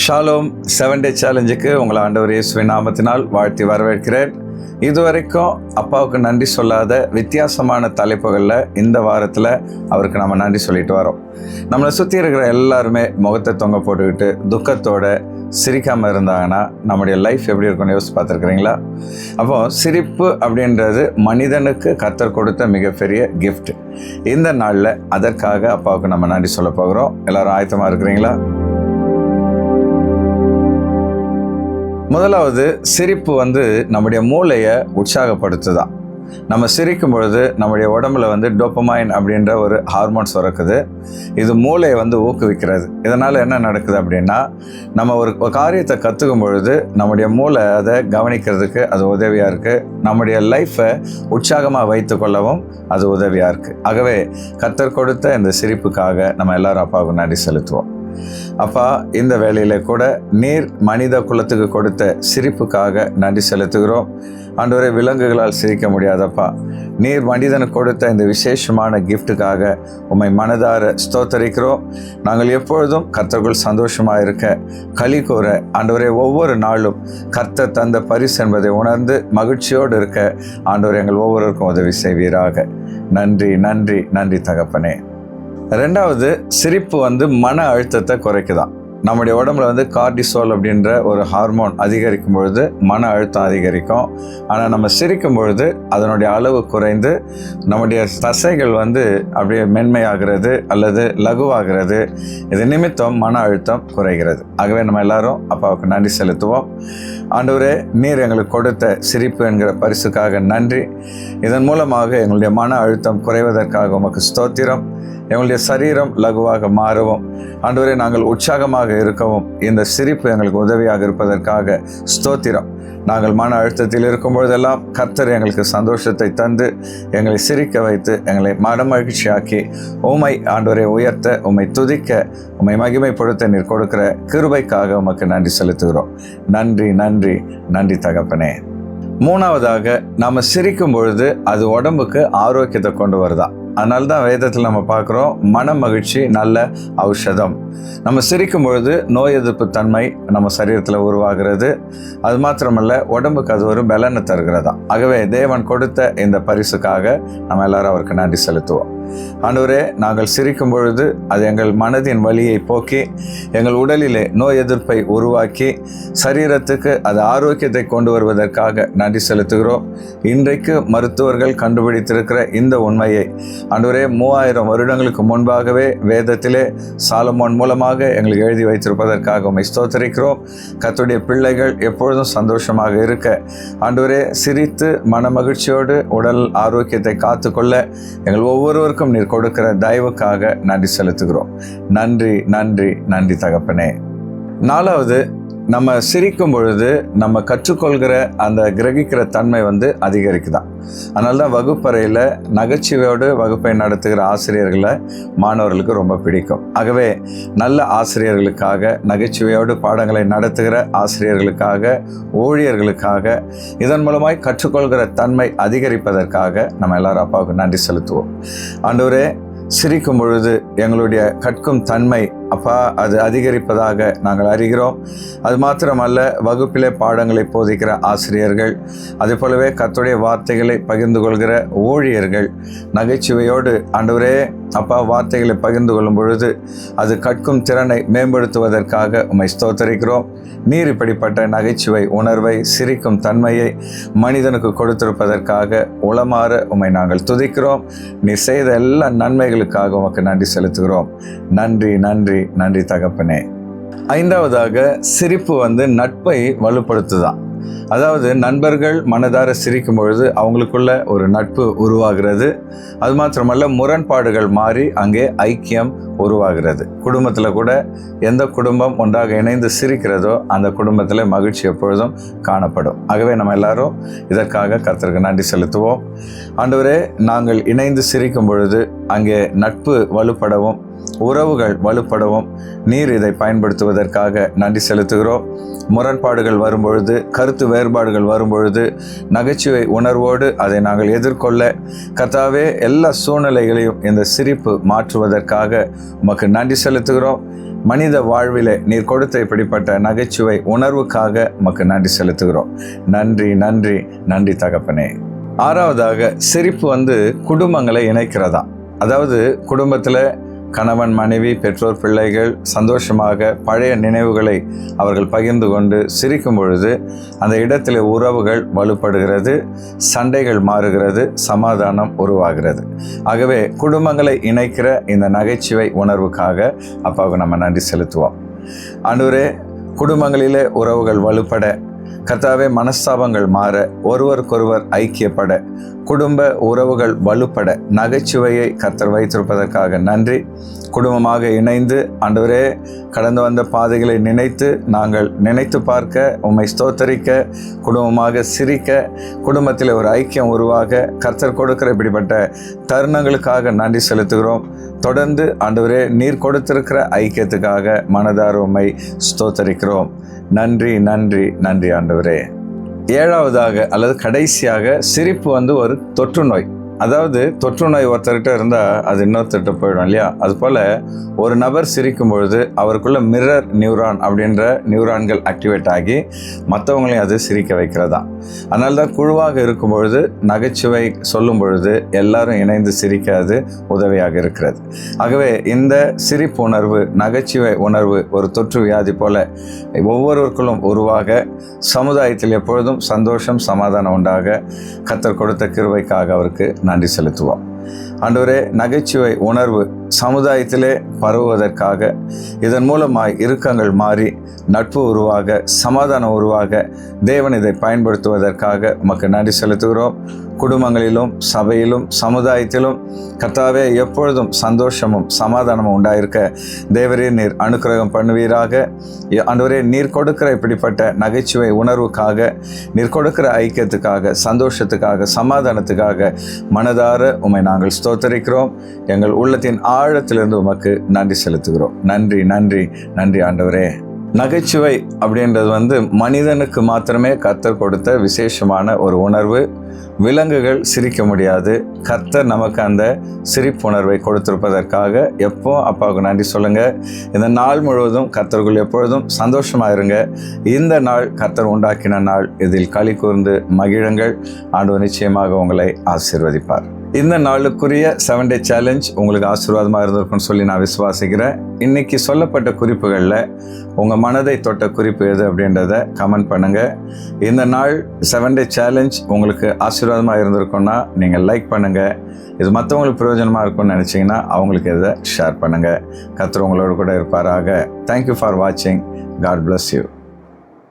Shalom 7 டே சேலஞ்சுக்கு உங்களை ஆண்டவர் இயேசுவின் நாமத்தினால் வாழ்த்தி வரவேற்கிறேன். இதுவரைக்கும் அப்பாவுக்கு நன்றி சொல்லாத வித்தியாசமான தலைப்புகளில் இந்த வாரத்தில் அவருக்கு நம்ம நன்றி சொல்லிட்டு வரோம். நம்மளை சுற்றி இருக்கிற எல்லாருமே முகத்தை தொங்க போட்டுக்கிட்டு துக்கத்தோட சிரிக்காமல் இருந்தாங்கன்னா நம்முடைய லைஃப் எப்படி இருக்குன்னு யோசிச்சு பார்த்துருக்குறீங்களா? அப்போது சிரிப்பு அப்படின்றது மனிதனுக்கு கர்த்தர் கொடுத்த மிகப்பெரிய கிஃப்ட். இந்த நாளில் அதற்காக அப்பாவுக்கு நம்ம நன்றி சொல்ல போகிறோம். எல்லாரும் ஆயத்தமாக இருக்கிறீங்களா? முதலாவது, சிரிப்பு நம்முடைய மூளையை உற்சாகப்படுத்துதான். நம்ம சிரிக்கும் பொழுது நம்முடைய உடம்புல டோப்பமைன் அப்படின்ற ஒரு ஹார்மோன் சுரக்குது. இது மூளையை ஊக்குவிக்கிறது. இதனால் என்ன நடக்குது அப்படின்னா, நம்ம ஒரு காரியத்தை கற்றுக்கும் பொழுது நம்முடைய மூளை அதை கவனிக்கிறதுக்கு அது உதவியாக இருக்குது. நம்முடைய லைஃப்பை உற்சாகமாக வைத்து கொள்ளவும் அது உதவியாக இருக்குது. ஆகவே கர்த்தர் கொடுத்த இந்த சிரிப்புக்காக நம்ம எல்லாரும் அப்பாவுக்கு நன்றி செலுத்துவோம். அப்பா, இந்த வேளையில கூட நீர் மனித குலத்துக்கு கொடுத்த சிரிப்புக்காக நன்றி செலுத்துகிறோம். ஆண்டவரே, விலங்குகளால் சிரிக்க முடியாதப்பா, நீர் மனிதனுக்கு கொடுத்த இந்த விசேஷமான கிஃப்ட்டுக்காக உம்மை மனதார ஸ்தோத்தரிக்கிறோம். நாங்கள் எப்பொழுதும் கர்த்தருக்குள் சந்தோஷமாக இருக்க களி கூற, ஆண்டவரே, ஒவ்வொரு நாளும் கர்த்தர் தந்த பரிசு என்பதை உணர்ந்து மகிழ்ச்சியோடு இருக்க ஆண்டவரே எங்கள் ஒவ்வொருவருக்கும் உதவி செய்வீராக. நன்றி நன்றி நன்றி தகப்பனே. ரெண்டாவது, சிரிப்பு மன அழுத்தத்தை குறைக்குதான். நம்முடைய உடம்புல கார்டிசோல் அப்படின்ற ஒரு ஹார்மோன் அதிகரிக்கும் பொழுது மன அழுத்தம் அதிகரிக்கும். ஆனால் நம்ம சிரிக்கும் பொழுது அதனுடைய அளவு குறைந்து நம்முடைய தசைகள் அப்படியே மென்மையாகிறது அல்லது லகுவாகிறது. இது நிமித்தம் மன அழுத்தம் குறைகிறது. ஆகவே நம்ம எல்லாரும் அப்பாவுக்கு நன்றி செலுத்துவோம். ஆண்டவரே, நீர் எங்களுக்கு கொடுத்த சிரிப்பு என்கிற பரிசுக்காக நன்றி. இதன் மூலமாக எங்களுடைய மன அழுத்தம் குறைவதற்காக உமக்கு ஸ்தோத்திரம். எங்களுடைய சரீரம் லகுவாக மாறவும், ஆண்டவரே, நாங்கள் உற்சாகமாக இருக்கவும் இந்த சிரிப்பு எங்களுக்கு உதவியாக இருப்பதற்காக ஸ்தோத்திரம். நாங்கள் மன அழுத்தத்தில் இருக்கும் பொழுதெல்லாம் கர்த்தர் எங்களுக்கு சந்தோஷத்தை தந்து எங்களை சிரிக்க வைத்து எங்களை மனமகிழ்ச்சியாக்கி உம்மை ஆண்டவரை உயர்த்த, உம்மை துதிக்க, உம்மை மகிமைப்படுத்த நீர் கொடுக்கிற கிருபைக்காக உமக்கு நன்றி செலுத்துகிறோம். நன்றி நன்றி நன்றி தகப்பனே. மூணாவதாக, நம்ம சிரிக்கும் பொழுது அது உடம்புக்கு ஆரோக்கியத்தை கொண்டு வருதான். அதனால தான் வேதத்தில் நம்ம பார்க்குறோம், மன மகிழ்ச்சி நல்ல ஔஷதம். நம்ம சிரிக்கும் பொழுது நோய் எதிர்ப்பு தன்மை நம்ம சரீரத்தில் உருவாகிறது. அது மாத்திரமல்ல, உடம்புக்கு அது ஒரு பலனை தருகிறதா. ஆகவே தேவன் கொடுத்த இந்த பரிசுக்காக நம்ம எல்லாரும் அவருக்கு நன்றி செலுத்துவோம். ஆண்டவரே, நாங்கள் சிரிக்கும் பொழுது அது எங்கள் மனதின் வலியை போக்கி எங்கள் உடலிலே நோய் எதிர்ப்பை உருவாக்கி சரீரத்துக்கு அது ஆரோக்கியத்தை கொண்டு வருவதற்காக நன்றி செலுத்துகிறோம். இன்றைக்கு மருத்துவர்கள் கண்டுபிடித்திருக்கிற இந்த உண்மையை ஆண்டவரே 3000 வருடங்களுக்கு முன்பாகவே வேதத்திலே சாலமோன் மூலமாக எங்களுக்கு எழுதி வைத்திருப்பதற்காக உம்மை ஸ்தோத்தரிக்கிறோம். கர்த்தருடைய பிள்ளைகள் எப்பொழுதும் சந்தோஷமாக இருக்க, ஆண்டவரே, சிரித்து மன மகிழ்ச்சியோடு உடல் ஆரோக்கியத்தை காத்துக்கொள்ள எங்கள் ஒவ்வொருவருக்கும் நீர் கொடுக்கிற தயவுக்காக நன்றி செலுத்துகிறோம். நன்றி நன்றி நன்றி தகப்பனே. நாலாவது, நம்ம சிரிக்கும் பொழுது நம்ம கற்றுக்கொள்கிற அந்த கிரகிக்கிற தன்மை அதிகரிக்குதான். அதனால தான் வகுப்பறையில் நகைச்சுவையோடு வகுப்பை நடத்துகிற ஆசிரியர்களை மாணவர்களுக்கு ரொம்ப பிடிக்கும். ஆகவே நல்ல ஆசிரியர்களுக்காக, நகைச்சுவையோடு பாடங்களை நடத்துகிற ஆசிரியர்களுக்காக, ஊழியர்களுக்காக, இதன் மூலமாய் கற்றுக்கொள்கிற தன்மை அதிகரிப்பதற்காக நம்ம எல்லாரும் அப்பாவுக்கு நன்றி செலுத்துவோம். ஆண்டவரே, சிரிக்கும் பொழுது எங்களுடைய கற்கும் தன்மை அப்பா அது அதிகரிப்பதாக நாங்கள் அறிகிறோம். அது மாத்திரமல்ல, வகுப்பிலே பாடங்களை போதிக்கிற ஆசிரியர்கள், அதே போலவே கர்த்தருடைய வார்த்தைகளை பகிர்ந்து கொள்கிற ஊழியர்கள் நகைச்சுவையோடு ஆண்டவரே அப்பா வார்த்தைகளை பகிர்ந்து கொள்ளும் பொழுது அது கற்கும் திறனை மேம்படுத்துவதற்காக உம்மை ஸ்தோத்தரிக்கிறோம். நீர் இப்படிப்பட்ட நகைச்சுவை உணர்வை, சிரிக்கும் தன்மையை மனிதனுக்கு கொடுத்திருப்பதற்காக உளமாற உம்மை நாங்கள் துதிக்கிறோம். நீ செய்த எல்லா நன்மைகளுக்காக உமக்கு நன்றி செலுத்துகிறோம். நன்றி நன்றி நன்றி தகப்பனே. ஐந்தாவதாக, சிரிப்பு நட்பை வலுப்படுத்துதான். அதாவது நண்பர்கள் மனதார சிரிக்கும் பொழுது அவங்களுக்குள்ள ஒரு நட்பு உருவாகிறது. அது மாத்திரமல்ல, முரண்பாடுகள் மாறி அங்கே ஐக்கியம் உருவாகிறது. குடும்பத்தில் கூட எந்த குடும்பம் ஒன்றாக இணைந்து சிரிக்கிறதோ அந்த குடும்பத்தில் மகிழ்ச்சி எப்பொழுதும் காணப்படும். ஆகவே நம்ம எல்லாரும் இதற்காக கர்த்தருக்கு நன்றி செலுத்துவோம். ஆண்டவரே, நாங்கள் இணைந்து சிரிக்கும் பொழுது அங்கே நட்பு வலுப்படவும் உறவுகள் வலுப்படவும் நீர் இதை பயன்படுத்துவதற்காக நன்றி செலுத்துகிறோம். முரண்பாடுகள் வரும்பொழுது, கருத்து வேறுபாடுகள் வரும்பொழுது நகைச்சுவை உணர்வோடு அதை நாங்கள் எதிர்கொள்ள கர்த்தாவே எல்லா சூழ்நிலைகளையும் இந்த சிரிப்பு மாற்றுவதற்காக உமக்கு நன்றி செலுத்துகிறோம். மனித வாழ்விலே நீர் கொடுத்த இப்படிப்பட்ட நகைச்சுவை உணர்வுக்காக உமக்கு நன்றி செலுத்துகிறோம். நன்றி நன்றி நன்றி தகப்பனே. ஆறாவதாக, சிரிப்பு குடும்பங்களை இணைக்கிறதா. அதாவது குடும்பத்தில் கணவன் மனைவி பெற்றோர் பிள்ளைகள் சந்தோஷமாக பழைய நினைவுகளை அவர்கள் பகிர்ந்து கொண்டு சிரிக்கும் பொழுது அந்த இடத்துல உறவுகள் வலுப்படுகிறது, சண்டைகள் மாறுகிறது, சமாதானம் உருவாகிறது. ஆகவே குடும்பங்களை இணைக்கிற இந்த நகைச்சுவை உணர்வுக்காக அப்பாவுக்கு நம்ம நன்றி செலுத்துவோம். ஆண்டவரே, குடும்பங்களிலே உறவுகள் வலுப்பட, கர்த்தாவே மனஸ்தாபங்கள் மாற, ஒருவருக்கொருவர் ஐக்கியப்பட, குடும்ப உறவுகள் வலுப்பட நகைச்சுவையை கர்த்தர் வைத்திருப்பதற்காக நன்றி. குடும்பமாக இணைந்து ஆண்டவரே கடந்து வந்த பாதைகளை நாங்கள் நினைத்து பார்க்க, உம்மை ஸ்தோத்தரிக்க, குடும்பமாக சிரிக்க, குடும்பத்தில் ஒரு ஐக்கியம் உருவாக கர்த்தர் கொடுக்கிற இப்படிப்பட்ட தருணங்களுக்காக நன்றி செலுத்துகிறோம். தொடர்ந்து ஆண்டவரே நீர் கொடுத்திருக்கிற ஐக்கியத்துக்காக மனதார உம்மை ஸ்தோத்தரிக்கிறோம். நன்றி நன்றி நன்றி ஆண்டவரே. ஏழாவதாக அல்லது கடைசியாக, சிரிப்பு ஒரு தொற்று நோய். அதாவது தொற்று நோய் ஒருத்தர்கிட்ட இருந்தால் அது இன்னொருத்தர்கிட்ட போயிடும் இல்லையா? அதுபோல் ஒரு நபர் சிரிக்கும் பொழுது அவருக்குள்ள மிரர் நியூரான் அப்படின்ற நியூரான்கள் ஆக்டிவேட் ஆகி மற்றவங்களையும் அது சிரிக்க வைக்கிறதா. அதனால தான் குழுவாக இருக்கும் பொழுது நகைச்சுவை சொல்லும் பொழுது எல்லாரும் இணைந்து சிரிக்க அது உதவியாக இருக்கிறது. ஆகவே இந்த சிரிப்பு உணர்வு, நகைச்சுவை உணர்வு ஒரு தொற்று வியாதி போல ஒவ்வொருவருக்குள்ளும் உருவாக சமுதாயத்தில் எப்பொழுதும் சந்தோஷம் சமாதானம் உண்டாக கர்த்தர் கொடுத்த கிருபைக்காக அவருக்கு நன்றி செலுத்துவோம். ஆண்டவரே, நகைச்சுவை உணர்வு சமுதாயத்திலே பரவுவதற்காக, இதன் மூலமாய் இறுக்கங்கள் மாறி நட்பு உருவாக, சமாதானம் உருவாக தேவன் இதை பயன்படுத்துவதற்காக உமக்கு நன்றி செலுத்துகிறோம். குடும்பங்களிலும் சபையிலும் சமுதாயத்திலும் கர்த்தாவே எப்பொழுதும் சந்தோஷமும் சமாதானமும் உண்டாயிருக்க தேவரே நீர் அனுக்கிரகம் பண்ணுவீராக. ஆண்டவரே, நீர் கொடுக்கிற இப்படிப்பட்ட நகைச்சுவை உணர்வுக்காக, நீர் கொடுக்கிற ஐக்கியத்துக்காக, சந்தோஷத்துக்காக, சமாதானத்துக்காக மனதார உம்மை நாங்கள் ஸ்தோத்தரிக்கிறோம். எங்கள் உள்ளத்தின் ஆழத்திலிருந்து உமக்கு நன்றி செலுத்துகிறோம். நன்றி நன்றி நன்றி ஆண்டவரே. நகைச்சுவை அப்படின்றது மனிதனுக்கு மாத்திரமே கர்த்தர் கொடுத்த விசேஷமான ஒரு உணர்வு. விலங்குகள் சிரிக்க முடியாது. கர்த்தர் நமக்கு அந்த சிரிப்புணர்வை கொடுத்திருப்பதற்காக எப்போ அப்பாவுக்கு நன்றி சொல்லுங்கள். இந்த நாள் முழுவதும் கர்த்தருக்குள் எப்பொழுதும் சந்தோஷமாக இருங்க. இந்த நாள் கர்த்தர் உண்டாக்கின நாள். இதில் களி கூர்ந்து மகிழுங்கள். ஆண்டவர் நிச்சயமாக உங்களை ஆசீர்வதிப்பார். இந்த நாளுக்குரிய 7 டே சேலஞ்ச் உங்களுக்கு ஆசீர்வாதமாக இருந்திருக்குன்னு சொல்லி நான் விசுவாசிக்கிறேன். இன்றைக்கி சொல்லப்பட்ட குறிப்புகளில் உங்கள் மனதை தொட்ட குறிப்பு எது அப்படின்றத கமெண்ட் பண்ணுங்கள். இந்த நாள் 7 டே சேலஞ்ச் உங்களுக்கு ஆசீர்வாதமாக இருந்திருக்குன்னா நீங்கள் லைக் பண்ணுங்கள். இது மற்றவங்களுக்கு பிரயோஜனமாக இருக்கும்னு நினச்சிங்கன்னா அவங்களுக்கு இதை ஷேர் பண்ணுங்கள். கர்த்தர் உங்களோடு கூட இருப்பாராக. தேங்க்யூ ஃபார் வாட்சிங். God bless you.